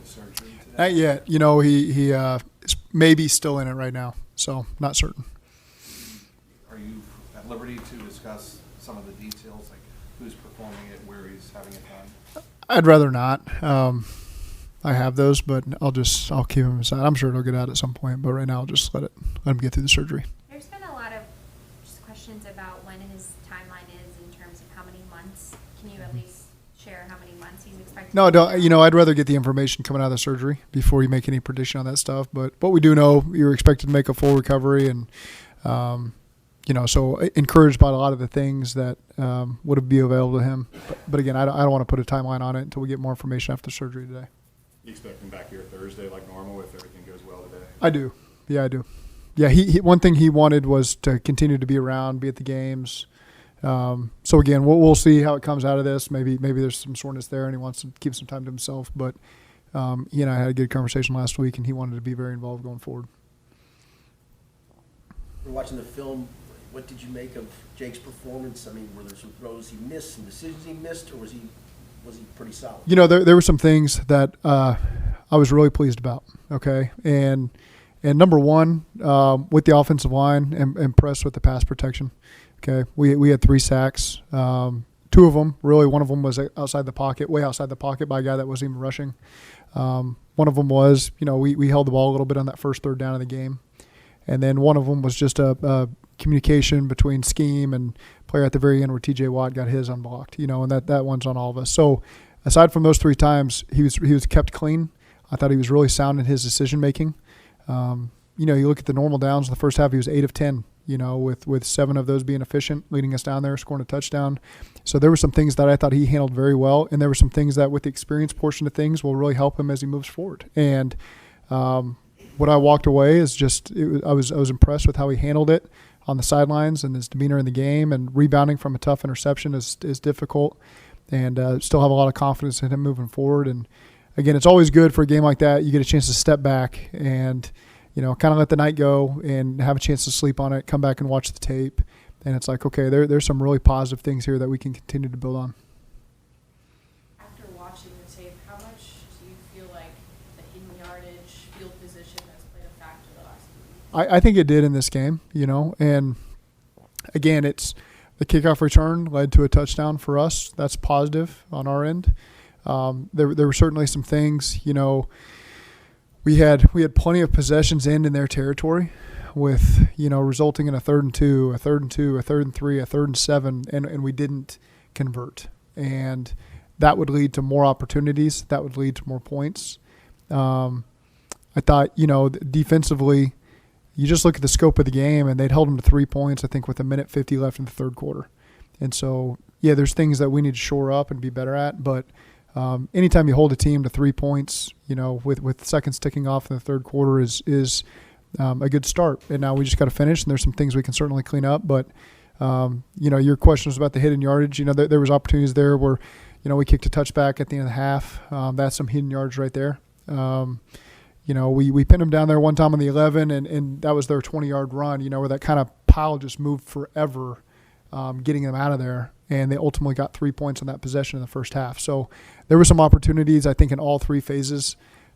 the surgery today? Not yet. You know, he is maybe still in it right now, so not certain. Are you at liberty to discuss some of the details, like who's performing it, where he's having it done? I'd rather not. I have those, but I'll keep them aside. I'm sure it'll get out at some point, but right now I'll just let him get through the surgery. There's been a lot of just questions about when his timeline is in terms of how many months. Can you at least share how many months he's expected? No, don't. You know, I'd rather get the information coming out of the surgery before you make any prediction on that stuff. But what we do know, you're expected to make a full recovery, and you know, so encouraged by a lot of the things that would be available to him. But again, I don't want to put a timeline on it until we get more information after surgery today. You expect him back here Thursday like normal if everything goes well today? I do. Yeah, I do. Yeah, he one thing he wanted was to continue to be around, be at the games. So again, we'll see how it comes out of this. Maybe there's some soreness there, and he wants to keep some time to himself. But he and I had a good conversation last week, and he wanted to be very involved going forward. We're watching the film. What did you make of Jake's performance? I mean, were there some throws he missed, some decisions he missed, or was he pretty solid? You know, there were some things that I was really pleased about. Okay, and number one, with the offensive line, impressed with the pass protection. Okay, we had 3 sacks. 2 of them, really, one of them was outside the pocket, way outside the pocket by a guy that wasn't even rushing. One of them was, you know, we held the ball a little bit on that first third down of the game. And then one of them was just a communication between scheme and player at the very end where T.J. Watt got his unblocked, you know, and that one's on all of us. So aside from those 3 times, he was kept clean. I thought he was really sound in his decision-making. You know, you look at the normal downs in the first half, he was 8 of 10. You know, with 7 of those being efficient, leading us down there, scoring a touchdown. So there were some things that I thought he handled very well, and there were some things that with the experience portion of things will really help him as he moves forward. And what I walked away is just I was impressed with how he handled it on the sidelines and his demeanor in the game, and rebounding from a tough interception is difficult, and still have a lot of confidence in him moving forward. And again, it's always good for a game like that. You get a chance to step back and, you know, kind of let the night go and have a chance to sleep on it, come back and watch the tape. And it's like, okay, there's some really positive things here that we can continue to build on. After watching the tape, how much do you feel like the hidden yardage, field position has played a factor the last few weeks? I think it did in this game, you know. And, again, it's the kickoff return led to a touchdown for us. That's positive on our end. There were certainly some things, you know. We had plenty of possessions in their territory with, you know, resulting in a 3rd and 2, a 3rd and 2, a 3rd and 3, a 3rd and 7, and we didn't convert. And that would lead to more opportunities. That would lead to more points. I thought, you know, defensively, you just look at the scope of the game, and they'd held them to 3 points, I think, with 1:50 left in the third quarter. And so, yeah, there's things that we need to shore up and be better at, but anytime you hold a team to 3 points, you know, with seconds ticking off in the third quarter is a good start. And now we just got to finish, and there's some things we can certainly clean up. But, you know, your question was about the hidden yardage. You know, there was opportunities there where, you know, we kicked a touchback at the end of the half. That's some hidden yards right there. You know, we pinned them down there one time on the 11, and that was their 20-yard run, you know, where that kind of pile just moved forever, getting them out of there. And they ultimately got 3 points on that possession in the first half. So there were some opportunities, I think, in all 3 phases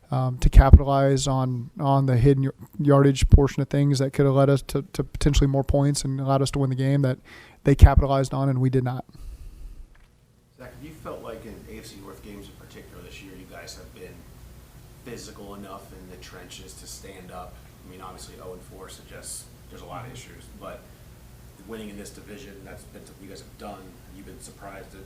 to capitalize on the hidden yardage portion of things that could have led us to potentially more points and allowed us to win the game that they capitalized on, and we did not. Zach, have you felt like in AFC North games in particular this year, you guys have been physical enough in the trenches to stand up? I mean, obviously 0-4 suggests there's a lot of issues, but winning in this division, that's been something you guys have done. Have you been surprised at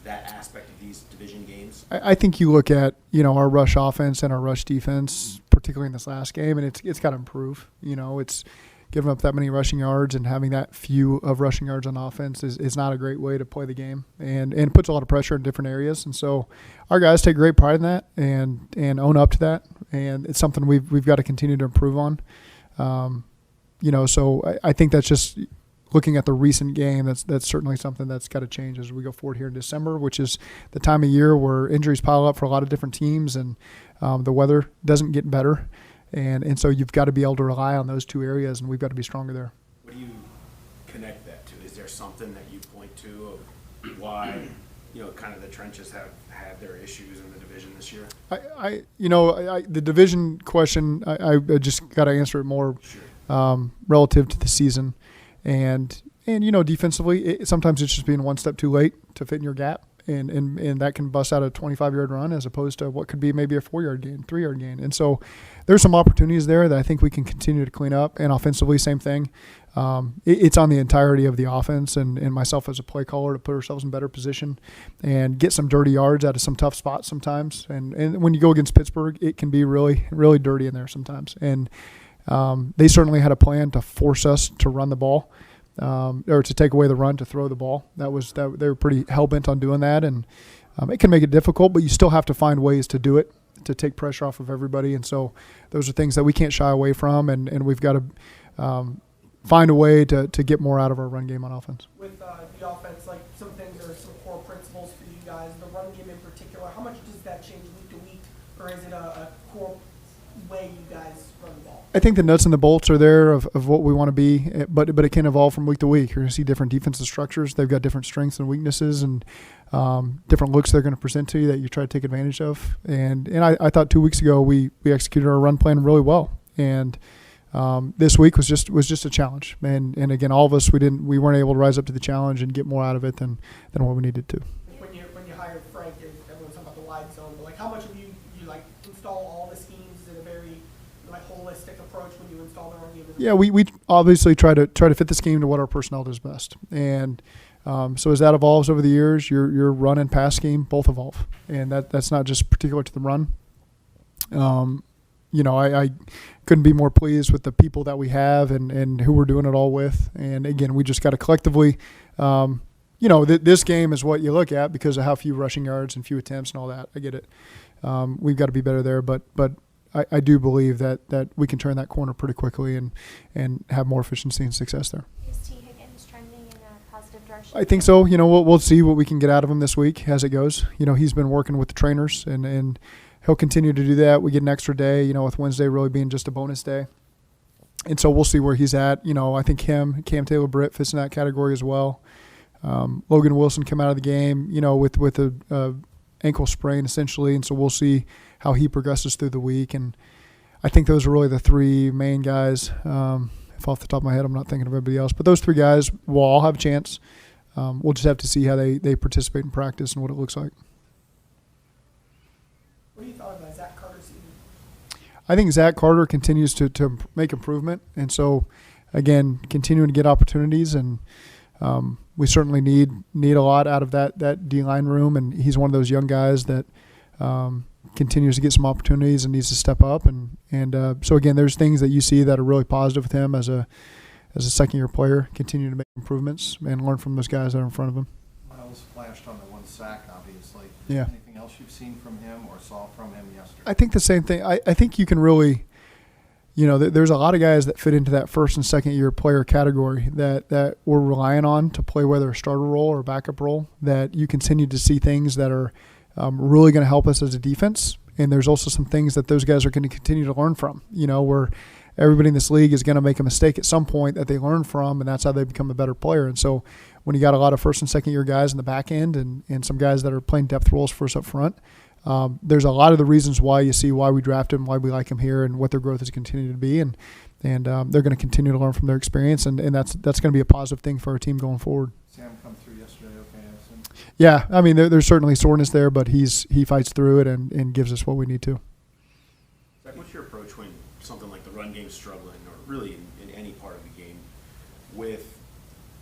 that aspect of these division games? I think you look at, you know, our rush offense and our rush defense, particularly in this last game, and it's got to improve. You know, it's giving up that many rushing yards and having that few of rushing yards on offense is not a great way to play the game, and it puts a lot of pressure in different areas. And so our guys take great pride in that and own up to that, and it's something we've got to continue to improve on. You know, so I think that's just – looking at the recent game, that's certainly something that's got to change as we go forward here in December, which is the time of year where injuries pile up for a lot of different teams, and the weather doesn't get better. And so you've got to be able to rely on those 2 areas, and we've got to be stronger there. What do you connect that to? Is there something that you point to of why kind of the trenches have had their issues in the division this year? The division question, I just got to answer it more relative to the season. And defensively, sometimes it's just being one step too late to fit in your gap. And that can bust out a 25-yard run as opposed to what could be maybe a 4-yard gain, 3-yard gain. And so there's some opportunities there that I think we can continue to clean up. And offensively, same thing. It's on the entirety of the offense and myself as a play caller to put ourselves in better position and get some dirty yards out of some tough spots sometimes. And when you go against Pittsburgh, it can be really, really dirty in there sometimes. And they certainly had a plan to force us to run the ball. Or to take away the run, to throw the ball. They were pretty hell-bent on doing that, and it can make it difficult, but you still have to find ways to do it, to take pressure off of everybody. And so those are things that we can't shy away from, and we've got to find a way to get more out of our run game on offense. With the offense, like some things are some core principles for you guys, the run game in particular, how much does that change week to week, or is it a core way you guys run the ball? I think the nuts and the bolts are there of what we want to be, but it can evolve from week to week. You're going to see different defensive structures. They've got different strengths and weaknesses and different looks they're going to present to you that you try to take advantage of. And I thought 2 weeks ago we executed our run plan really well. And this week was just a challenge. And again, all of us, we weren't able to rise up to the challenge and get more out of it than what we needed to. When you hired Frank, everyone's talking about the wide zone, but like how much of you install all the schemes in a very holistic approach when you install the run game? Yeah, we obviously try to fit the scheme to what our personnel does best. And so as that evolves over the years, your run and pass scheme both evolve. And that's not just particular to the run. I couldn't be more pleased with the people that we have and who we're doing it all with. And again, we just got to collectively, this game is what you look at because of how few rushing yards and few attempts and all that. I get it. We've got to be better there, but I do believe that we can turn that corner pretty quickly and have more efficiency and success there. Is T. Higgins trending in a positive direction? I think so. We'll see what we can get out of him this week as it goes. He's been working with the trainers and he'll continue to do that. We get an extra day, with Wednesday really being just a bonus day. And so we'll see where he's at. I think Cam Taylor Britt fits in that category as well. Logan Wilson come out of the game, with a ankle sprain essentially. And so we'll see how he progresses through the week. And I think those are really the three main guys. If off the top of my head, I'm not thinking of anybody else, but those three guys will all have a chance. We'll just have to see how they participate in practice and what it looks like. What do you thought about Zach Carter's season? I think Zach Carter continues to make improvement. And so, again, continuing to get opportunities. And we certainly need a lot out of that D-line room. And he's one of those young guys that continues to get some opportunities and needs to step up. And so, again, there's things that you see that are really positive with him as a second-year player, continue to make improvements and learn from those guys that are in front of him. Miles flashed on the one sack, obviously. Yeah. Anything else you've seen from him or saw from him yesterday? I think the same thing. I think you can really, there's a lot of guys that fit into that first and second year player category that we're relying on to play whether a starter role or a backup role, that you continue to see things that are really going to help us as a defense. And there's also some things that those guys are going to continue to learn from, where everybody in this league is going to make a mistake at some point that they learn from, and that's how they become a better player. And so when you got a lot of first and second year guys in the back end and some guys that are playing depth roles for us up front, there's a lot of the reasons why we drafted him, why we like him here, and what their growth is continuing to be. And they're going to continue to learn from their experience, and that's going to be a positive thing for our team going forward. Sam come through yesterday, okay, I assume? Yeah, I mean, there's certainly soreness there, but he fights through it and gives us what we need to. Zach, what's your approach when something like the run game's struggling, or really in any part of the game, with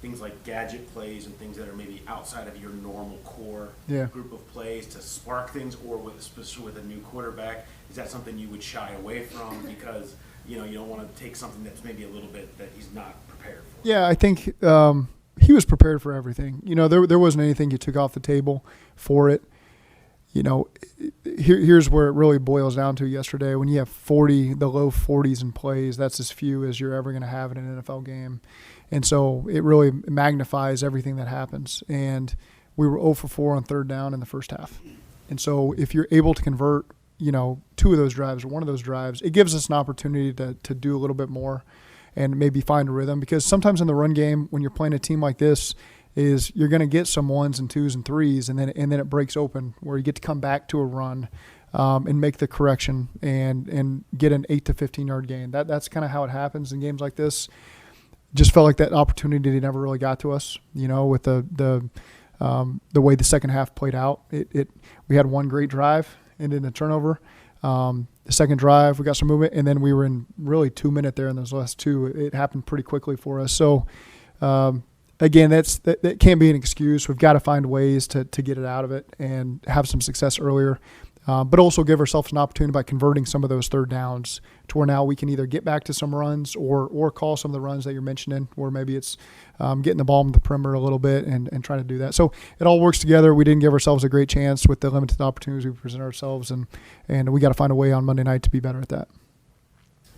things like gadget plays and things that are maybe outside of your normal core group of plays to spark things, or especially with a new quarterback? Is that something you would shy away from because you don't want to take something that's maybe a little bit that he's not prepared for? Yeah, I think he was prepared for everything. There wasn't anything you took off the table for it. Here's where it really boils down to yesterday. When you have the low 40s in plays, that's as few as you're ever going to have in an NFL game. And so it really magnifies everything that happens. And we were 0 for 4 on third down in the first half. And so if you're able to convert, 2 of those drives or 1 of those drives, it gives us an opportunity to do a little bit more and maybe find a rhythm. Because sometimes in the run game, when you're playing a team like this, is you're going to get some 1s and 2s and 3s, and then it breaks open where you get to come back to a run and make the correction and get an 8 to 15 yard gain. That's kind of how it happens in games like this. Just felt like that opportunity never really got to us, with the way the second half played out. We had one great drive, ended in a turnover. The second drive, we got some movement, and then we were in really 2 minutes there in those last two. It happened pretty quickly for us. So, again, that can't be an excuse. We've got to find ways to get it out of it and have some success earlier. But also give ourselves an opportunity by converting some of those third downs to where now we can either get back to some runs or call some of the runs that you're mentioning, or maybe it's getting the ball in the perimeter a little bit and trying to do that. So it all works together. We didn't give ourselves a great chance with the limited opportunities we present ourselves, and we got to find a way on Monday night to be better at that.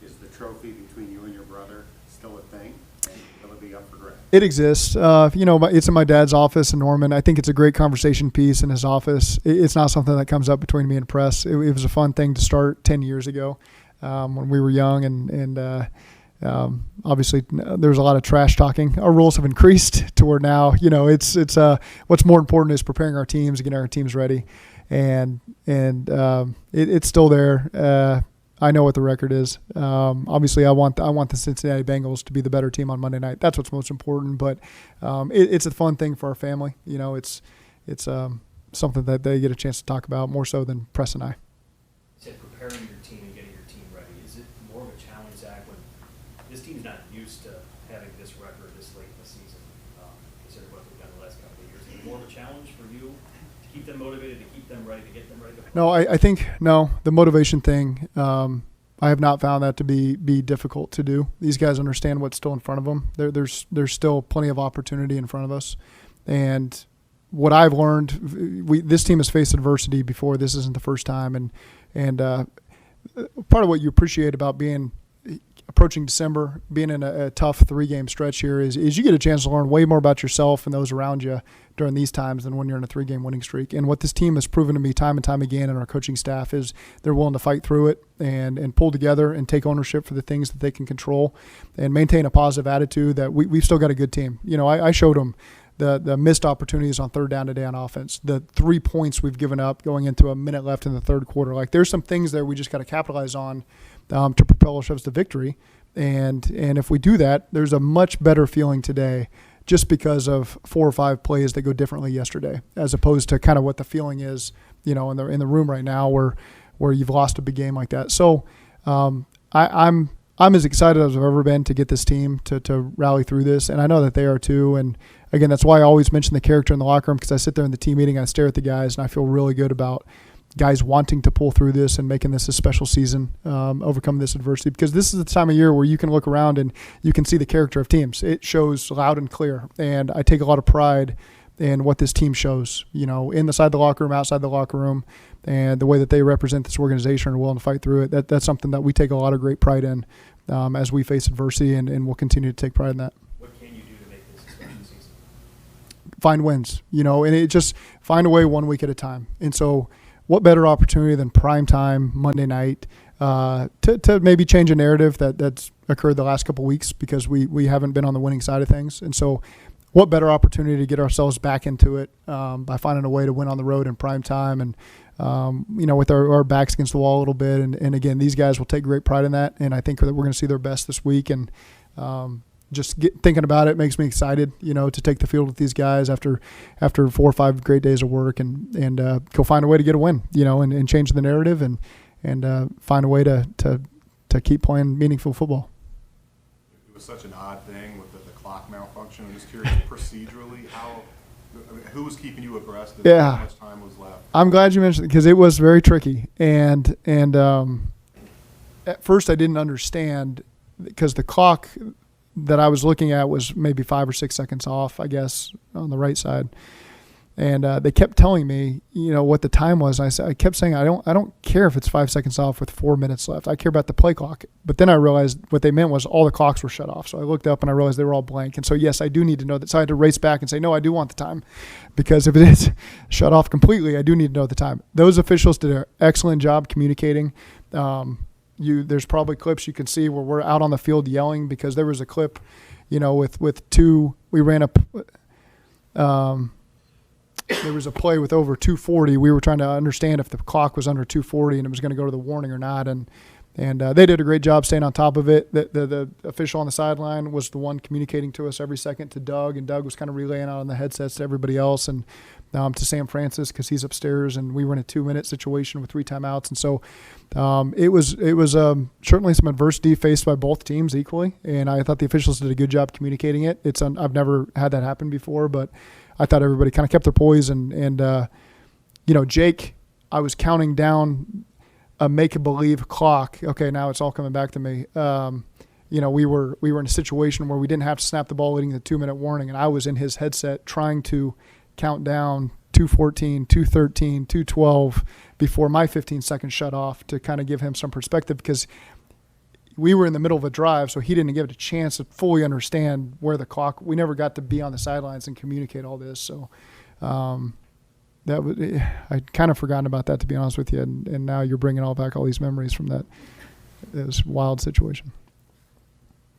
Is the trophy between you and your brother still a thing? And will it be up for grabs? It exists. It's in my dad's office in Norman. I think it's a great conversation piece in his office. It's not something that comes up between me and press. It was a fun thing to start 10 years ago when we were young, and obviously there was a lot of trash talking. Our rules have increased to where now, it's what's more important is preparing our teams, getting our teams ready, and it's still there. I know what the record is. Obviously, I want the Cincinnati Bengals to be the better team on Monday night. That's what's most important. But it's a fun thing for our family. It's something that they get a chance to talk about more so than Press and I. You said preparing your team and getting your team ready. Is it more of a challenge, Zach, when this team's not used to having this record this late in the season, considering what we've done the last couple of years? Is it more of a challenge for you to keep them motivated, to keep them ready, to get them ready to play? No, I think the motivation thing. I have not found that to be difficult to do. These guys understand what's still in front of them. There's still plenty of opportunity in front of us, and what I've learned, this team has faced adversity before. This isn't the first time, and part of what you appreciate about approaching December, being in a tough 3-game stretch here is you get a chance to learn way more about yourself and those around you during these times than when you're in a 3-game winning streak. And what this team has proven to me time and time again, and our coaching staff, is they're willing to fight through it and pull together and take ownership for the things that they can control and maintain a positive attitude that we've still got a good team. I showed them the missed opportunities on third down today on offense, the 3 points we've given up going into a minute left in the third quarter. Like, there's some things there we just got to capitalize on to propel ourselves to victory. And if we do that, there's a much better feeling today just because of 4 or 5 plays that go differently yesterday, as opposed to kind of what the feeling is, in the room right now where you've lost a big game like that. So I'm as excited as I've ever been to get this team to rally through this, and I know that they are too. And again, that's why I always mention the character in the locker room, because I sit there in the team meeting, I stare at the guys, and I feel really good about guys wanting to pull through this and making this a special season, overcome this adversity, because this is the time of year where you can look around and you can see the character of teams. It shows loud and clear, and I take a lot of pride in what this team shows, inside the locker room, outside the locker room, and the way that they represent this organization and are willing to fight through it. That's something that we take a lot of great pride in as we face adversity, and we'll continue to take pride in that. What can you do to make this a special season? Find wins, and it just find a way 1 week at a time. And so what better opportunity than prime time Monday night to maybe change a narrative that's occurred the last couple of weeks, because we haven't been on the winning side of things. And so what better opportunity to get ourselves back into it by finding a way to win on the road in prime time and, with our backs against the wall a little bit. And again, these guys will take great pride in that. And I think that we're going to see their best this week. And just thinking about it makes me excited, to take the field with these guys after 4 or 5 great days of work and go find a way to get a win, and change the narrative and find a way to keep playing meaningful football. It was such an odd thing with the clock malfunction. I'm just curious, procedurally, who was keeping you abreast of how much time was left? I'm glad you mentioned it, because it was very tricky. And at first I didn't understand, because the clock that I was looking at was maybe 5 or 6 seconds off, I guess, on the right side. And they kept telling me, what the time was. I kept saying, I don't care if it's 5 seconds off with 4 minutes left. I care about the play clock. But then I realized what they meant was all the clocks were shut off. So I looked up and I realized they were all blank. And so, yes, I do need to know that. So I had to race back and say, no, I do want the time, because if it is shut off completely, I do need to know the time. Those officials did an excellent job communicating. There's probably clips you can see where we're out on the field yelling, because there was a clip, with 2, we ran up. there was a play with over 240. We were trying to understand if the clock was under 240 and it was going to go to the warning or not. And they did a great job staying on top of it. The official on the sideline was the one communicating to us every second to Doug, and Doug was kind of relaying out on the headsets to everybody else, and to Sam Francis because he's upstairs, and we were in a 2-minute situation with 3 timeouts. And so it was certainly some adversity faced by both teams equally, and I thought the officials did a good job communicating it. I've never had that happen before, but I thought everybody kind of kept their poise. And Jake, I was counting down a make-believe clock. Okay, now it's all coming back to me. We were in a situation where we didn't have to snap the ball leading the 2-minute warning, and I was in his headset trying to count down 2:14, 2:13, 2:12 before my 15 seconds shut off to kind of give him some perspective, because we were in the middle of a drive, so he didn't give it a chance to fully understand where the clock. We never got to be on the sidelines and communicate all this. So I'd kind of forgotten about that, to be honest with you, and now you're bringing all these memories from that. It was a wild situation.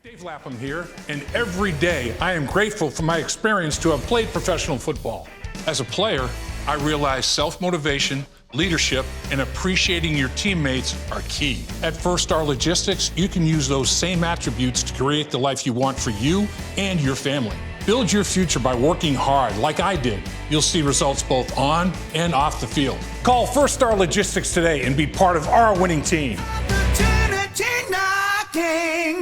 Dave Lapham here, and every day I am grateful for my experience to have played professional football. As a player, I realized self-motivation, leadership, and appreciating your teammates are key. At First Star Logistics, you can use those same attributes to create the life you want for you and your family. Build your future by working hard like I did. You'll see results both on and off the field. Call First Star Logistics today and be part of our winning team. Opportunity knocking.